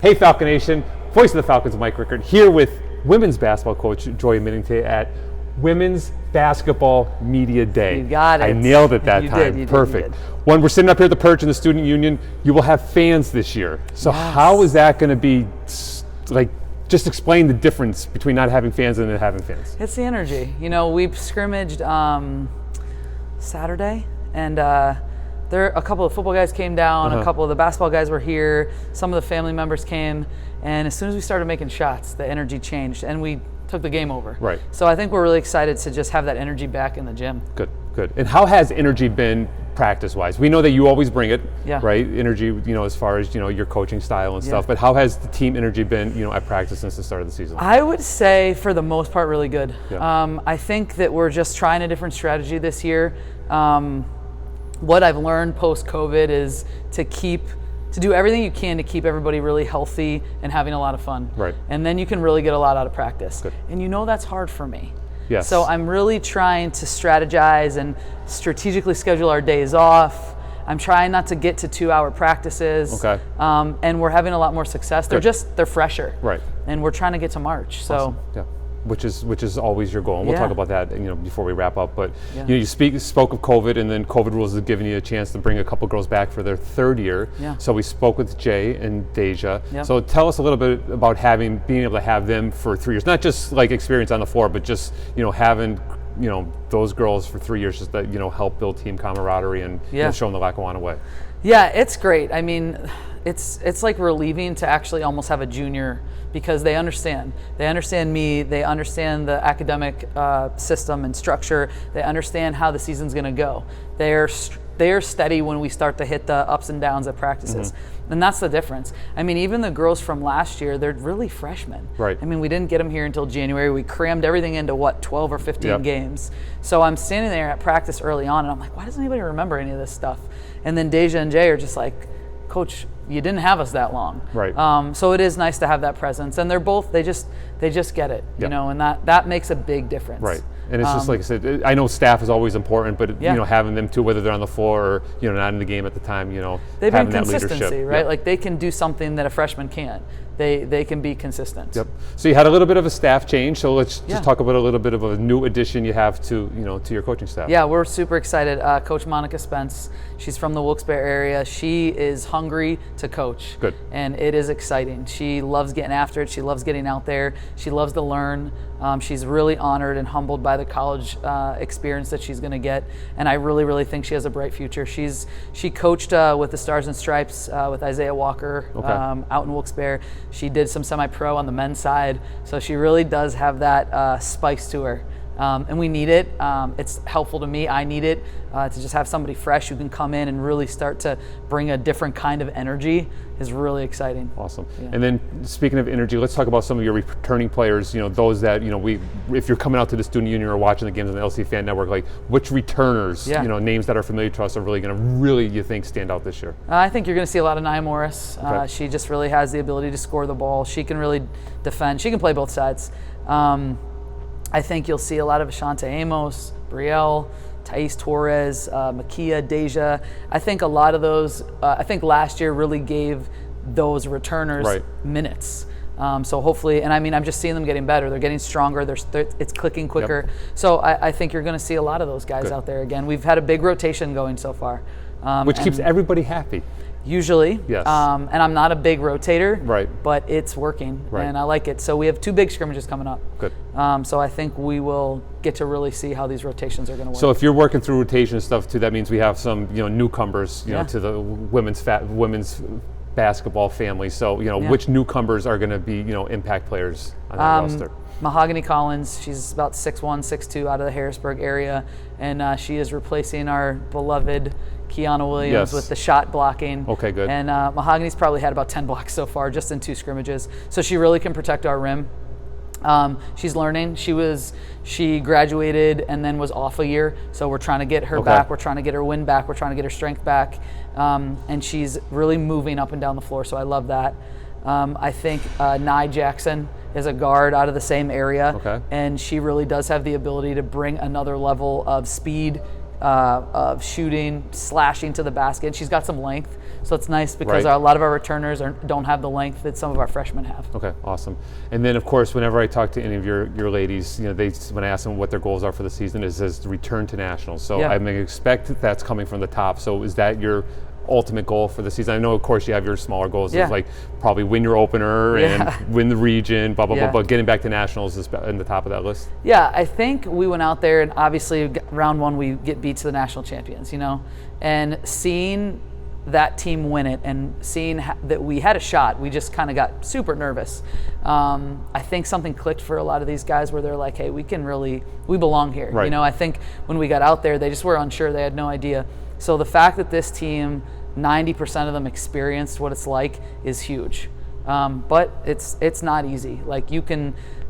Hey Falcon Nation, voice of the Falcons, Mike Rickert, here with women's basketball coach Joya Whittington at Women's Basketball Media Day. You got it. I nailed it that you time. Did, Perfect. When we're sitting up here at the Perch in the Student Union, you will have fans this year. So how is that going to be, like, just explain the difference between not having fans and then having fans? It's the energy. You know, we scrimmaged Saturday, and a couple of football guys came down, a couple of the basketball guys were here, some of the family members came, and as soon as we started making shots, the energy changed, and we took the game over. Right. So I think we're really excited to just have that energy back in the gym. Good, good. And how has energy been practice-wise? We know that you always bring it, right? Energy, you know, as far as, you know, your coaching style and stuff, but how has the team energy been, you know, at practice since the start of the season? I would say, for the most part, really good. Yeah. I think that we're just trying a different strategy this year. What I've learned post-COVID is to do everything you can to keep everybody really healthy and having a lot of fun. Right. And then you can really get a lot out of practice. Good. And you know that's hard for me. Yes. So I'm really trying to strategize and strategically schedule our days off. I'm trying not to get to 2-hour practices. Okay. And we're having a lot more success. Good. They're fresher. Right. And we're trying to get to March. So. Awesome. Yeah. Which is always your goal, and we'll talk about that, you know, before we wrap up. But you know, you spoke of COVID, and then COVID rules have given you a chance to bring a couple girls back for their third year. Yeah. So we spoke with Jay and Deja. Yep. So tell us a little bit about being able to have them for 3 years, not just like experience on the floor, but just, you know, having, you know, those girls for 3 years, just that, you know, help build team camaraderie and you know, show them the Lackawanna way. Yeah, it's great. I mean, it's like relieving to actually almost have a junior, because they understand. They understand me. They understand the academic system and structure. They understand how the season's going to go. They are steady when we start to hit the ups and downs at practices. And that's the difference. I mean, even the girls from last year, they're really freshmen. Right. I mean, we didn't get them here until January. We crammed everything into, 12 or 15 games. So I'm standing there at practice early on, and I'm like, why doesn't anybody remember any of this stuff? And then Deja and Jay are just like, Coach, you didn't have us that long. Right. So it is nice to have that presence. And they're both, they just get it, you know, and that makes a big difference. Right. And it's just like I said, I know staff is always important, but you know, having them too, whether they're on the floor or, you know, not in the game at the time, you know, they bring having that consistency, leadership. right? Like they can do something that a freshman can't. They can be consistent. Yep. So you had a little bit of a staff change. So let's just talk about a little bit of a new addition you have to, you know, to your coaching staff. Yeah, we're super excited. Coach Monica Spence, she's from the Wilkes-Barre area. She is hungry to coach. Good. And it is exciting. She loves getting after it. She loves getting out there. She loves to learn. She's really honored and humbled by the college experience that she's going to get, and I really, really think she has a bright future. She coached with the Stars and Stripes with Isaiah Walker out in Wilkes-Barre. She did some semi-pro on the men's side, so she really does have that spice to her. And we need it. It's helpful to me. I need it to just have somebody fresh who can come in and really start to bring a different kind of energy is really exciting. Awesome. Yeah. And then speaking of energy, let's talk about some of your returning players, you know, those that, you know, if you're coming out to the student union or watching the games on the LC Fan Network, like which returners, you know, names that are familiar to us are really going to you think, stand out this year? I think you're going to see a lot of Nia Morris. She just really has the ability to score the ball. She can really defend. She can play both sides. I think you'll see a lot of Ashante Amos, Brielle, Thais Torres, Makia, Deja. I think a lot of those, I think last year really gave those returners minutes. So hopefully, and I mean, I'm just seeing them getting better. They're getting stronger. It's clicking quicker. Yep. So I think you're going to see a lot of those guys out there again. We've had a big rotation going so far. Which keeps everybody happy. Usually, yes. And I'm not a big rotator, right? But it's working, and I like it. So we have 2 big scrimmages coming up. Good. So I think we will get to really see how these rotations are going to work. So if you're working through rotation stuff too, that means we have some, you know, newcomers, you know, to the women's basketball family. So, you know, which newcomers are going to be, you know, impact players on that roster? Mahogany Collins, she's about 6'1", 6'2", out of the Harrisburg area, and she is replacing our beloved Kiana Williams with the shot blocking. Okay, good. And Mahogany's probably had about 10 blocks so far, just in 2 scrimmages. So she really can protect our rim. She's learning. She graduated and then was off a year, so we're trying to get her back. We're trying to get her wind back. We're trying to get her strength back, and she's really moving up and down the floor. So I love that. I think Nye Jackson is a guard out of the same area, and she really does have the ability to bring another level of speed, of shooting, slashing to the basket. She's got some length, so it's nice because Right. a lot of our returners don't have the length that some of our freshmen have. Okay, awesome. And then, of course, whenever I talk to any of your ladies, when I ask them what their goals are for the season, is to return to nationals. So Yeah. I expect that's coming from the top. So is that your ultimate goal for the season? I know, of course, you have your smaller goals, Yeah. is like probably win your opener and win the region, blah, blah, Yeah. blah, but getting back to nationals is in the top of that list. Yeah, I think we went out there, and obviously round one we get beat to the national champions, and seeing that team win it and seeing that we had a shot, we just kind of got super nervous. I think something clicked for a lot of these guys where they're like, hey, we belong here. Right. I think when we got out there, they just were unsure. They had no idea. So the fact that this team, 90% of them experienced what it's like is huge. But it's not easy. Like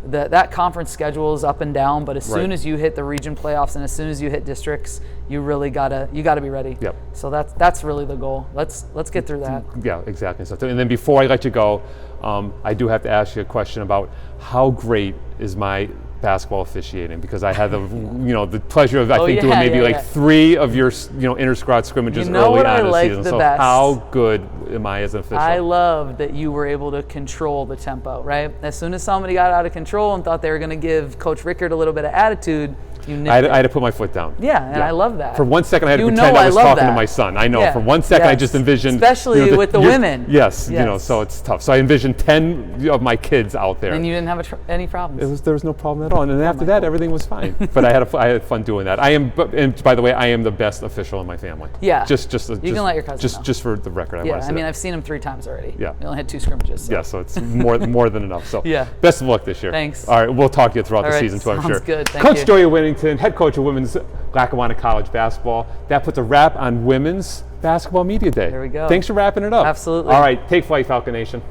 that conference schedule is up and down, but as soon as you hit the region playoffs and as soon as you hit districts, you really gotta be ready. Yep. So that's really the goal. Let's get through that. Yeah, exactly. So, and then before I let you go, I do have to ask you a question about how great is my basketball officiating, because I had the pleasure of doing maybe 3 of your inter-squad scrimmages early on in the season. So best? how good am I as an official? I love that you were able to control the tempo, right? As soon as somebody got out of control and thought they were going to give Coach Rickert a little bit of attitude, you nipped I had to put my foot down. Yeah, and I love that. For 1 second, I had to pretend I was talking to my son. I know. Yeah. For 1 second, I just envisioned, especially with the women. Yes, so it's tough. So I envisioned 10 of my kids out there. And you didn't have any problems. There was no problem at all. And then after that, everything was fine. But I had fun doing that. And by the way, I am the best official in my family. Yeah. You can let your cousin know. Just for the record, I've seen him 3 times already. Yeah. We only had 2 scrimmages. So. Yeah, so it's more than enough. So best of luck this year. Thanks. All right, we'll talk to you throughout the season too, I'm sure. Sounds good. Thank Coach you. Joya Whittington, head coach of women's Lackawanna College basketball. That puts a wrap on Women's Basketball Media Day. There we go. Thanks for wrapping it up. Absolutely. All right, take flight, Falcon Nation.